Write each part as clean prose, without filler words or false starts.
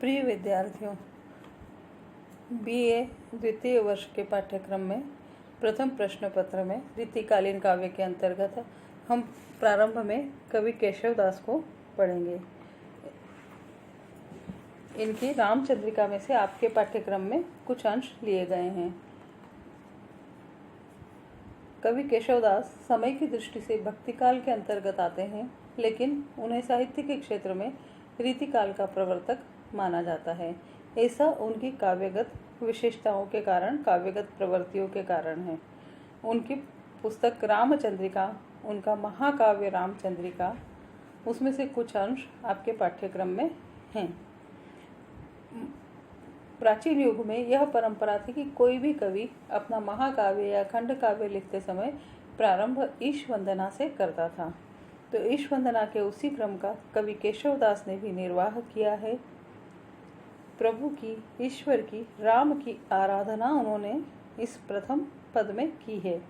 प्रिय विद्यार्थियों, बीए द्वितीय वर्ष के पाठ्यक्रम में प्रथम प्रश्न पत्र में रीतिकालीन काव्य के अंतर्गत हम प्रारंभ में कवि केशवदास को पढ़ेंगे। इनकी रामचंद्रिका में से आपके पाठ्यक्रम में कुछ अंश लिए गए हैं। कवि केशवदास समय की दृष्टि से भक्तिकाल के अंतर्गत आते हैं, लेकिन उन्हें साहित्य के क्षेत्र में रीतिकाल का प्रवर्तक माना जाता है। ऐसा उनकी काव्यगत विशेषताओं के कारण, काव्यगत प्रवृत्तियों के कारण है। उनकी पुस्तक रामचंद्रिका, उनका महाकाव्य रामचंद्रिका, उसमें से कुछ अंश आपके पाठ्यक्रम में हैं। प्राचीन युग में यह परंपरा थी कि कोई भी कवि अपना महाकाव्य या खंड काव्य लिखते समय प्रारंभ ईश वंदना से करता था। तो ईश वंदना के उसी क्रम का कवि केशवदास ने भी निर्वाह किया है। प्रभु की, ईश्वर की, राम की आराधना उन्होंने इस प्रथम पद में की है।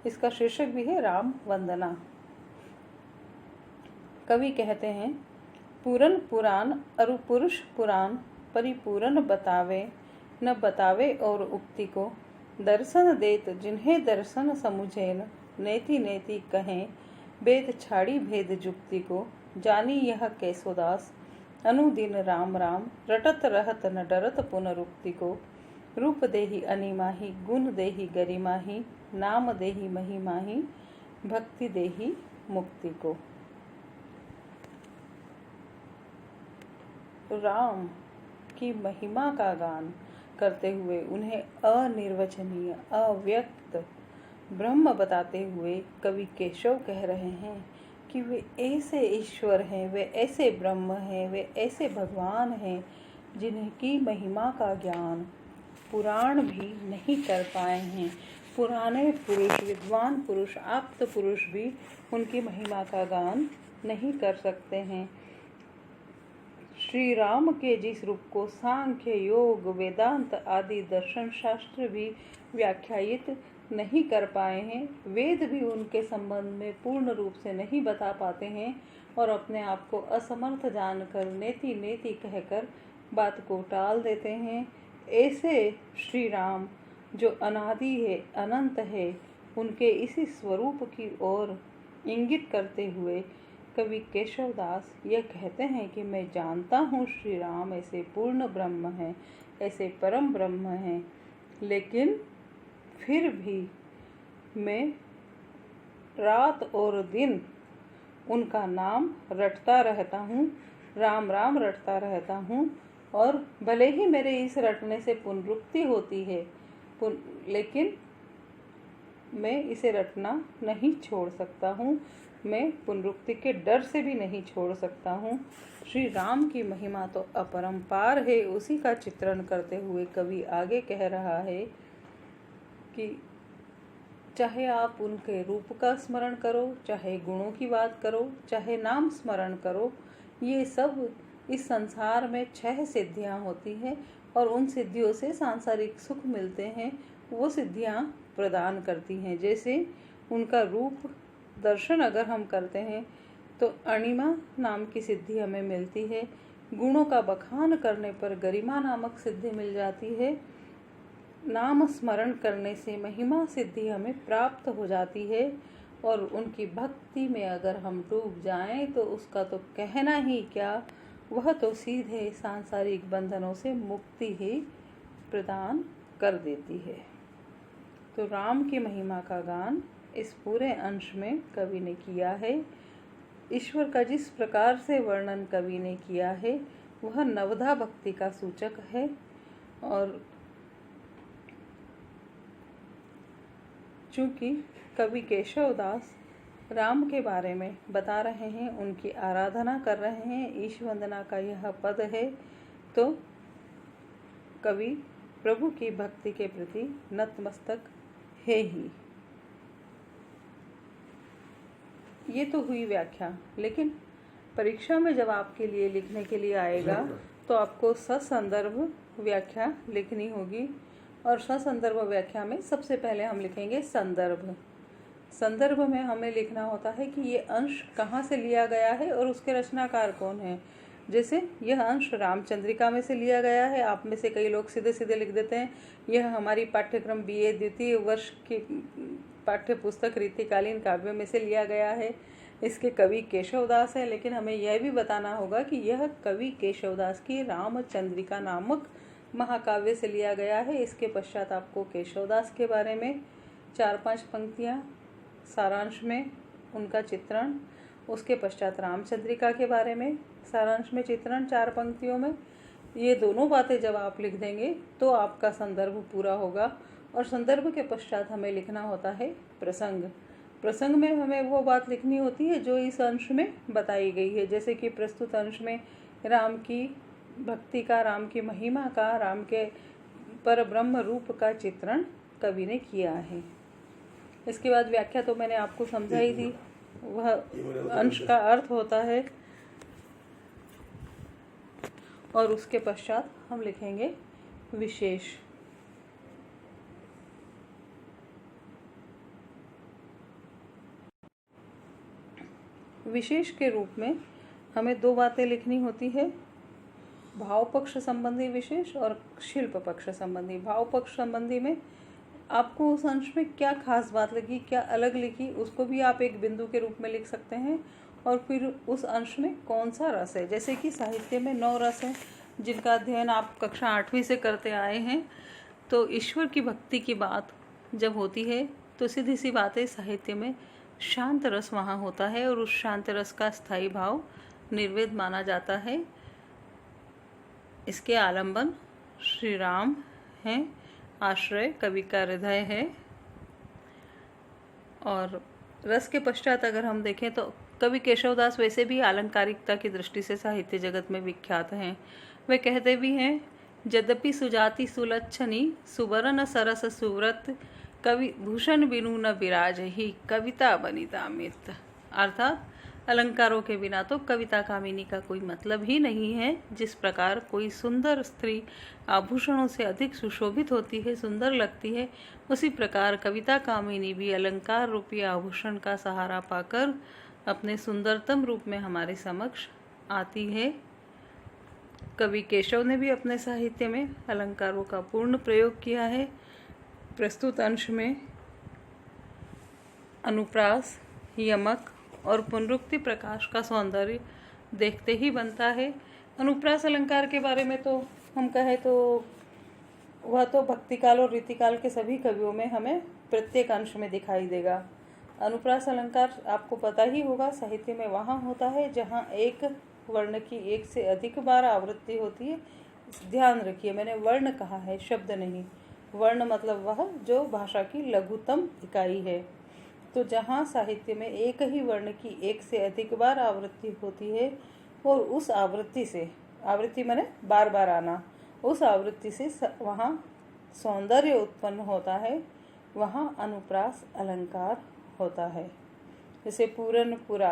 इसका शीर्षक भी है राम वंदना। कवि कहते हैं, पूरन पुराण अरु पुरुष पुराण परिपूरन बतावे, न बतावे और उक्ति को दर्शन देत जिन्हें दर्शन समुझेन, नेति नेति कहें वेद छाड़ी भेद जुक्ति को, जानी यह केशवदास अनुदिन राम राम, रटत रहत न डरत पुनरुक्ति को, रूप देहि अनिमाही, गुण देहि गरिमाही, नाम देहि महिमाही, भक्ति देहि मुक्ति को। राम की महिमा का गान करते हुए उन्हें अनिर्वचनीय, अव्यक्त ब्रह्म बताते हुए कवि केशव कह रहे हैं कि वे ऐसे ईश्वर हैं, वे ऐसे ब्रह्म हैं, वे ऐसे भगवान हैं जिनकी महिमा का ज्ञान पुराण भी नहीं कर पाए हैं। पुराने पुरुष, विद्वान पुरुष, आप्त पुरुष भी उनकी महिमा का गान नहीं कर सकते हैं। श्री राम के जिस रूप को सांख्य, योग, वेदांत आदि दर्शन शास्त्र भी व्याख्यायित नहीं कर पाए हैं, वेद भी उनके संबंध में पूर्ण रूप से नहीं बता पाते हैं और अपने आप को असमर्थ जानकर नेति नेति कहकर बात को टाल देते हैं, ऐसे श्री राम जो अनादि है, अनंत है, उनके इसी स्वरूप की ओर इंगित करते हुए कवि केशवदास यह कहते हैं कि मैं जानता हूँ श्री राम ऐसे पूर्ण ब्रह्म हैं, ऐसे परम ब्रह्म हैं, लेकिन फिर भी मैं रात और दिन उनका नाम रटता रहता हूँ, राम राम रटता रहता हूँ, और भले ही मेरे इस रटने से पुनरुक्ति होती है, लेकिन मैं इसे रटना नहीं छोड़ सकता हूँ, मैं पुनरुक्ति के डर से भी नहीं छोड़ सकता हूँ। श्री राम की महिमा तो अपरंपार है। उसी का चित्रण करते हुए कवि आगे कह रहा है कि चाहे आप उनके रूप का स्मरण करो, चाहे गुणों की बात करो, चाहे नाम स्मरण करो, ये सब इस संसार में 6 सिद्धियां होती हैं और उन सिद्धियों से सांसारिक सुख मिलते हैं, वो सिद्धियां प्रदान करती हैं। जैसे उनका रूप दर्शन अगर हम करते हैं तो अणिमा नाम की सिद्धि हमें मिलती है, गुणों का बखान करने पर गरिमा नामक सिद्धि मिल जाती है, नाम स्मरण करने से महिमा सिद्धि हमें प्राप्त हो जाती है, और उनकी भक्ति में अगर हम डूब जाएं तो उसका तो कहना ही क्या, वह तो सीधे सांसारिक बंधनों से मुक्ति ही प्रदान कर देती है। तो राम की महिमा का गान इस पूरे अंश में कवि ने किया है। ईश्वर का जिस प्रकार से वर्णन कवि ने किया है वह नवधा भक्ति का सूचक है, और चूंकि कवि केशवदास राम के बारे में बता रहे हैं, उनकी आराधना कर रहे हैं, ईश वंदना का यह पद है, तो कवि प्रभु की भक्ति के प्रति नतमस्तक है ही। ये तो हुई व्याख्या, लेकिन परीक्षा में जब आपके लिए लिखने के लिए आएगा तो आपको ससंदर्भ व्याख्या लिखनी होगी, और ससंदर्भ व्याख्या में सबसे पहले हम लिखेंगे संदर्भ। संदर्भ में हमें लिखना होता है कि ये अंश कहाँ से लिया गया है और उसके रचनाकार कौन है। जैसे यह अंश रामचंद्रिका में से लिया गया है। आप में से कई लोग सीधे सीधे लिख देते हैं यह हमारी पाठ्यक्रम BA द्वितीय वर्ष की पाठ्य पुस्तक रीतिकालीन काव्यों में से लिया गया है। इसके कवि केशवदास है, लेकिन हमें यह भी बताना होगा कि यह कवि केशवदास की रामचंद्रिका नामक महाकाव्य से लिया गया है। इसके पश्चात आपको केशवदास के बारे में 4-5 पंक्तियाँ सारांश में उनका चित्रण, उसके पश्चात रामचंद्रिका के बारे में सारांश में चित्रण 4 पंक्तियों में। ये दोनों बातें जब आप लिख देंगे तो आपका संदर्भ पूरा होगा। और संदर्भ के पश्चात हमें लिखना होता है प्रसंग। प्रसंग में हमें वो बात लिखनी होती है जो इस अंश में बताई गई है। जैसे कि प्रस्तुत अंश में राम की भक्ति का, राम की महिमा का, राम के पर ब्रह्म रूप का चित्रण कवि ने किया है। इसके बाद व्याख्या तो मैंने आपको समझाई थी। वह अंश का अर्थ होता है और उसके पश्चात हम लिखेंगे विशेष। विशेष के रूप में हमें 2 बातें लिखनी होती है, भाव पक्ष संबंधी विशेष और शिल्प पक्ष संबंधी। भाव पक्ष संबंधी में आपको उस अंश में क्या खास बात लगी, क्या अलग लिखी, उसको भी आप एक बिंदु के रूप में लिख सकते हैं। और फिर उस अंश में कौन सा रस है, जैसे कि साहित्य में 9 रस हैं जिनका अध्ययन आप कक्षा 8वीं से करते आए हैं। तो ईश्वर की भक्ति की बात जब होती है तो सीधी सी बात है, साहित्य में शांत रस वहाँ होता है और उस शांत रस का स्थायी भाव निर्वेद माना जाता है। इसके आलंबन श्री राम हैं, आश्रय कवि का हृदय है। और रस के पश्चात अगर हम देखें तो कवि केशवदास वैसे भी अलंकारिकता की दृष्टि से साहित्य जगत में विख्यात हैं। वे कहते भी हैं, यद्यपि सुजाति सुलक्षणी सुवर्ण सरस सुव्रत कवि भूषण बिनु न विराज ही कविता बनिता मित। अर्थात अलंकारों के बिना तो कविता कामिनी का कोई मतलब ही नहीं है। जिस प्रकार कोई सुंदर स्त्री आभूषणों से अधिक सुशोभित होती है, सुंदर लगती है, उसी प्रकार कविता कामिनी भी अलंकार रूपी आभूषण का सहारा पाकर अपने सुंदरतम रूप में हमारे समक्ष आती है। कवि केशव ने भी अपने साहित्य में अलंकारों का पूर्ण प्रयोग किया है। प्रस्तुत अंश में अनुप्रास, यमक और पुनरुक्ति प्रकाश का सौंदर्य देखते ही बनता है। अनुप्रास अलंकार के बारे में तो हम कहें तो वह तो भक्तिकाल और रीतिकाल के सभी कवियों में हमें प्रत्येक अंश में दिखाई देगा। अनुप्रास अलंकार आपको पता ही होगा, साहित्य में वहाँ होता है जहाँ एक वर्ण की 1 से अधिक बार आवृत्ति होती है। ध्यान रखिए, मैंने वर्ण कहा है, शब्द नहीं। वर्ण मतलब वह जो भाषा की लघुतम इकाई है। तो जहाँ साहित्य में एक ही वर्ण की 1 से अधिक बार आवृत्ति होती है और उस आवृत्ति से, आवृत्ति माने बार बार आना, उस आवृत्ति से वहाँ सौंदर्य उत्पन्न होता है, वहाँ अनुप्रास अलंकार होता है। जैसे पूरन पुरा,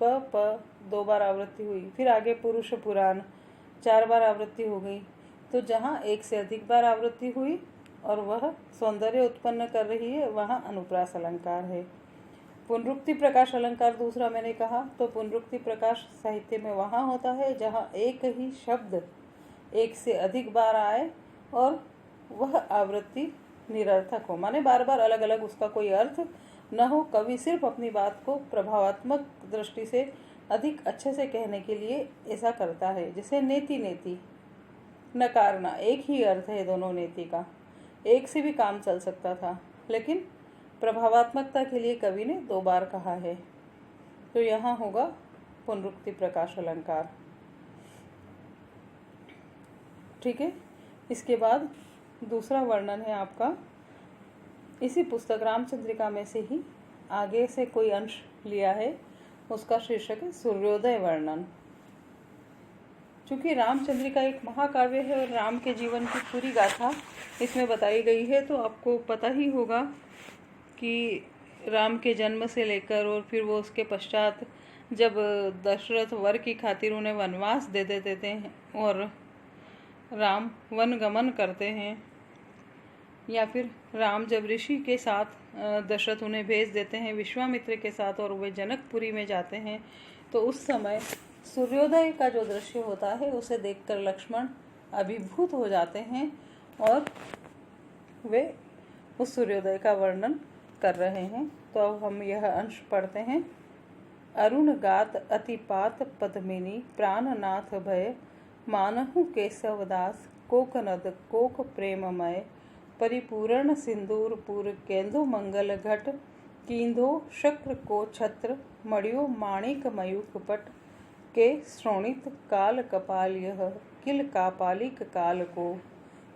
प 2 बार आवृत्ति हुई, फिर आगे पुरुष पुराण 4 बार आवृत्ति हो गई। तो जहाँ 1 से अधिक बार आवृत्ति हुई और वह सौंदर्य उत्पन्न कर रही है, वहाँ अनुप्रास अलंकार है। पुनरुक्ति प्रकाश अलंकार दूसरा मैंने कहा, तो पुनरुक्ति प्रकाश साहित्य में वहाँ होता है जहाँ एक ही शब्द 1 से अधिक बार आए और वह आवृत्ति निरर्थक हो, माने बार बार अलग अलग उसका कोई अर्थ न हो। कवि सिर्फ अपनी बात को प्रभावात्मक दृष्टि से अधिक अच्छे से कहने के लिए ऐसा करता है। जैसे नेति नेति, नकारना, एक ही अर्थ है दोनों नेति का, एक से भी काम चल सकता था, लेकिन प्रभावात्मकता के लिए कवि ने 2 बार कहा है। तो यहाँ होगा पुनरुक्ति प्रकाश अलंकार। ठीक है। इसके बाद दूसरा वर्णन है आपका, इसी पुस्तक रामचंद्रिका में से ही आगे से कोई अंश लिया है, उसका शीर्षक है सूर्योदय वर्णन। चूँकि रामचंद्रिका एक महाकाव्य है और राम के जीवन की पूरी गाथा इसमें बताई गई है, तो आपको पता ही होगा कि राम के जन्म से लेकर और फिर वो उसके पश्चात जब दशरथ वर की खातिर उन्हें वनवास दे देते हैं और राम वन गमन करते हैं, या फिर राम जब ऋषि के साथ दशरथ उन्हें भेज देते हैं विश्वामित्र के साथ और वे जनकपुरी में जाते हैं, तो उस समय सूर्योदय का जो दृश्य होता है उसे देखकर लक्ष्मण अभिभूत हो जाते हैं और वे उस सूर्योदय का वर्णन कर रहे हैं। तो अब हम यह अंश पढ़ते हैं। अरुण गात अतिपात पद्मिनी प्राणनाथ भय मानहु केशवदास कोकनद कोक प्रेममय परिपूर्ण सिंदूरपुर केंदो मंगल घट कींधो शक्र को छत्र मणियो माणिक मयूख पट के श्रोणित काल कपाल यह किल कापालिक काल को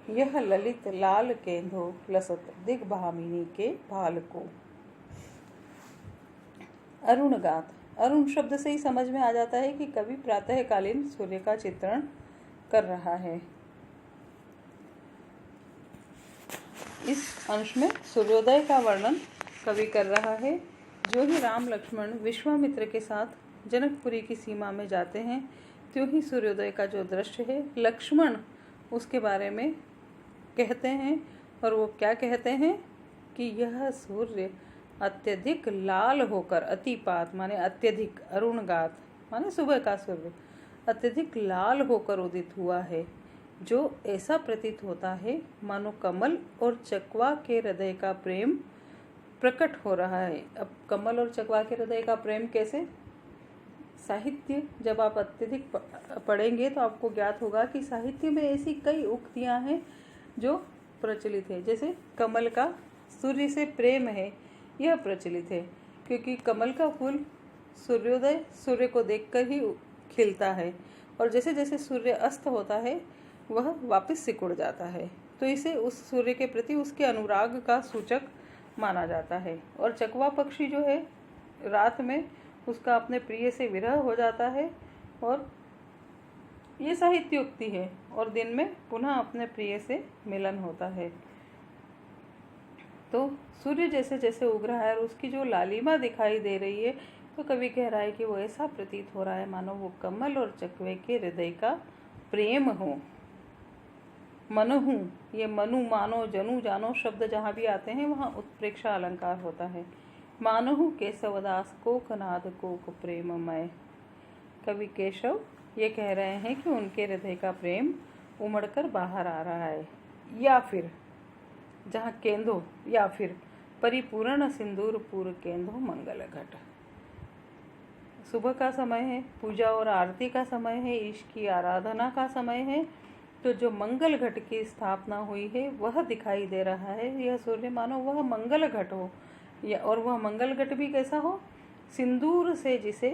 यह ललित लाल केंधो लसत दिग्भामिनी के भाल को। अरुण गात, अरुण शब्द से ही समझ में आ जाता है कि कवि प्रातःकालीन सूर्य का चित्रण कर रहा है। इस अंश में सूर्योदय का वर्णन कवि कर रहा है। जो ही राम लक्ष्मण विश्वामित्र के साथ जनकपुरी की सीमा में जाते हैं त्यों ही सूर्योदय का जो दृश्य है लक्ष्मण उसके बारे में कहते हैं। और वो क्या कहते हैं कि यह सूर्य अत्यधिक लाल होकर, अतिपात माने अत्यधिक, अरुणगात माने सुबह का सूर्य अत्यधिक लाल होकर उदित हुआ है, जो ऐसा प्रतीत होता है मानो कमल और चकवा के हृदय का प्रेम प्रकट हो रहा है। अब कमल और चकवा के हृदय का प्रेम कैसे? साहित्य जब आप अत्यधिक पढ़ेंगे तो आपको ज्ञात होगा कि साहित्य में ऐसी कई उक्तियां हैं जो प्रचलित है। जैसे कमल का सूर्य से प्रेम है, यह प्रचलित है क्योंकि कमल का फूल सूर्योदय सूर्य को देखकर ही खिलता है और जैसे जैसे सूर्य अस्त होता है वह वापस सिकुड़ जाता है, तो इसे उस सूर्य के प्रति उसके अनुराग का सूचक माना जाता है। और चकवा पक्षी जो है रात में उसका अपने प्रिय से विरह हो जाता है और ये साहित्योक्ति है, और दिन में पुनः अपने प्रिय से मिलन होता है। तो सूर्य जैसे जैसे उग रहा है और उसकी जो लालिमा दिखाई दे रही है तो कवि कह रहा है कि वो ऐसा प्रतीत हो रहा है मानो वो कमल और चकवे के हृदय का प्रेम हो। मनहु, ये मनु मानो जनु जानो शब्द जहाँ भी आते हैं वहाँ उत्प्रेक्षा अलंकार होता है। मानहु केशवदास कोकनाद कोक प्रेममय, कवि केशव ये कह रहे हैं कि उनके हृदय का प्रेम उमड़कर बाहर आ रहा है। या फिर जहाँ केंदो, या फिर परिपूर्ण सिंदूर पूर्व केंदो मंगल घट, सुबह का समय है, पूजा और आरती का समय है, ईश की आराधना का समय है, तो जो मंगल घट की स्थापना हुई है वह दिखाई दे रहा है। यह सूर्य मानो वह मंगल घट हो, और वह मंगल घट भी कैसा हो? सिंदूर से जिसे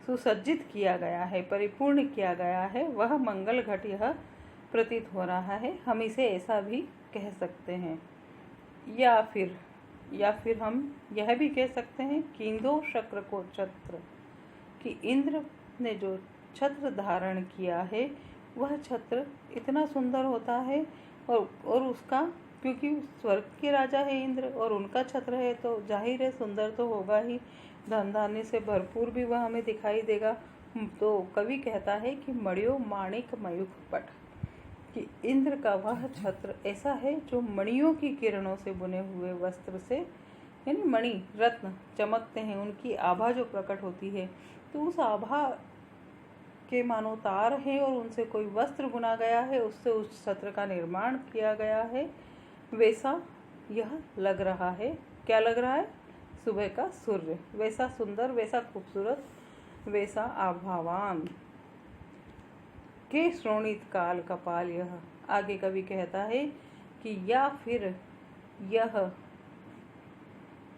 सुसज्जित किया गया है, परिपूर्ण किया गया है, वह मंगल घट यह प्रतीत हो रहा है। हम इसे ऐसा भी कह सकते हैं। या फिर हम यह भी कह सकते हैं कींदो शक्र को छत्र, कि इंद्र ने जो छत्र धारण किया है वह छत्र इतना सुंदर होता है और उसका, क्योंकि स्वर्ग के राजा है इंद्र और उनका छत्र है तो जाहिर है सुंदर तो होगा ही, धन धान्य से भरपूर भी वह हमें दिखाई देगा। तो कवि कहता है कि मणियो माणिक मयूख पट, कि इंद्र का वह छत्र ऐसा है जो मणियों की किरणों से बुने हुए वस्त्र से, यानी मणि रत्न चमकते हैं, उनकी आभा जो प्रकट होती है तो उस आभा के मानो तार हैं और उनसे कोई वस्त्र बुना गया है, उससे उस छत्र का निर्माण किया गया है, वैसा यह लग रहा है। क्या लग रहा है? सुबह का सूर्य वैसा सुंदर, वैसा खूबसूरत, वैसा आभावान। के श्रोणित काल कपाल यह, आगे कवि कहता है कि या फिर यह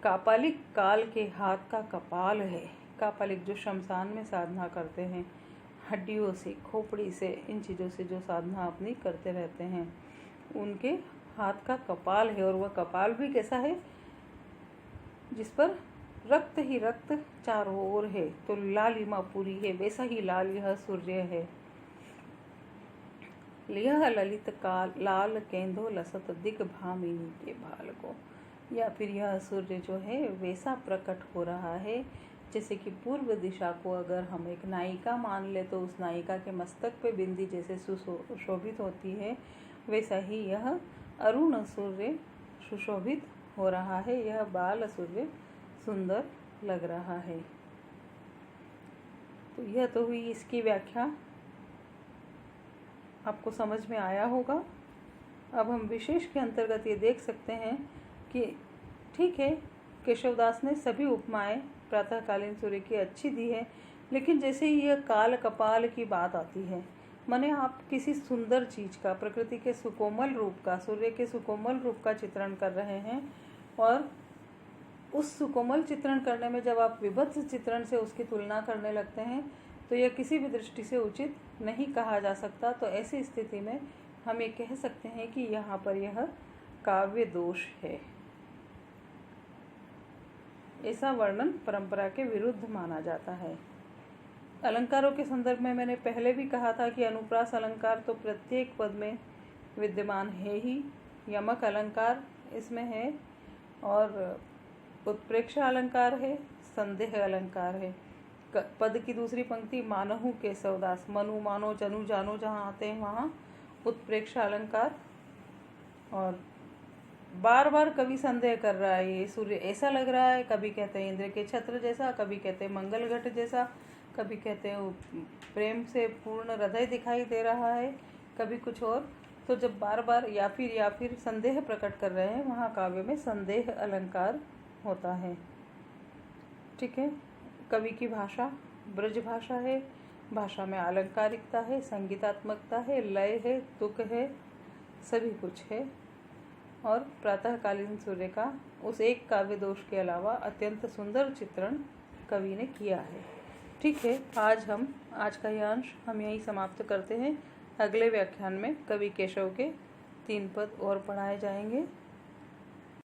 कापालिक काल के हाथ का कपाल है। कापालिक जो शमशान में साधना करते हैं, हड्डियों से, खोपड़ी से, इन चीज़ों से जो साधना अपनी करते रहते हैं, उनके हाथ का कपाल है। और वह कपाल भी कैसा है? जिस पर रक्त ही रक्त चारों ओर है, तो लालिमा पूरी है, वैसा ही लाल यह सूर्य है। यह ललित काल लाल केंदो लसत दिग भामिनी के भाल को, या फिर यह सूर्य जो है वैसा प्रकट हो रहा है जैसे कि पूर्व दिशा को अगर हम एक नायिका मान ले तो उस नायिका के मस्तक पे बिंदी जैसे सुशोभित होती है, वैसा ही यह अरुण सूर्य सुशोभित हो रहा है। यह बाल सूर्य सुंदर लग रहा है। तो यह तो हुई इसकी व्याख्या, आपको समझ में आया होगा। अब हम विशेष के अंतर्गत ये देख सकते हैं कि ठीक है, केशवदास ने सभी उपमाएं प्रातःकालीन सूर्य की अच्छी दी है, लेकिन जैसे ही यह काल कपाल की बात आती है, माने आप किसी सुंदर चीज़ का, प्रकृति के सुकोमल रूप का, सूर्य के सुकोमल रूप का चित्रण कर रहे हैं, और उस सुकोमल चित्रण करने में जब आप विभत्स चित्रण से उसकी तुलना करने लगते हैं तो यह किसी भी दृष्टि से उचित नहीं कहा जा सकता। तो ऐसी स्थिति में हम ये कह सकते हैं कि यहाँ पर यह काव्य दोष है। ऐसा वर्णन परंपरा के विरुद्ध माना जाता है। अलंकारों के संदर्भ में मैंने पहले भी कहा था कि अनुप्रास अलंकार तो प्रत्येक पद में विद्यमान है ही। यमक अलंकार इसमें है, और उत्प्रेक्षा अलंकार है, संदेह अलंकार है। पद की दूसरी पंक्ति मानहु केशवदास, मनु मानो जनु जानो जहाँ आते हैं वहाँ उत्प्रेक्षा अलंकार। और बार बार कवि संदेह कर रहा है, ये सूर्य ऐसा लग रहा है, कभी कहते हैं इंद्र के छत्र जैसा, कभी कहते हैं मंगल घट जैसा, कभी कहते हैं प्रेम से पूर्ण हृदय दिखाई दे रहा है, कभी कुछ और। तो जब बार बार या फिर संदेह प्रकट कर रहे हैं, वहाँ काव्य में संदेह अलंकार होता है। ठीक है, कवि की भाषा ब्रज भाषा है, भाषा में अलंकारिकता है, संगीतात्मकता है, लय है, तुक है, सभी कुछ है। और प्रातःकालीन सूर्य का उस एक काव्य दोष के अलावा अत्यंत सुंदर चित्रण कवि ने किया है। ठीक है, आज का यह अंश हम यहीं समाप्त करते हैं। अगले व्याख्यान में कवि केशव के 3 पद और पढ़ाए जाएंगे।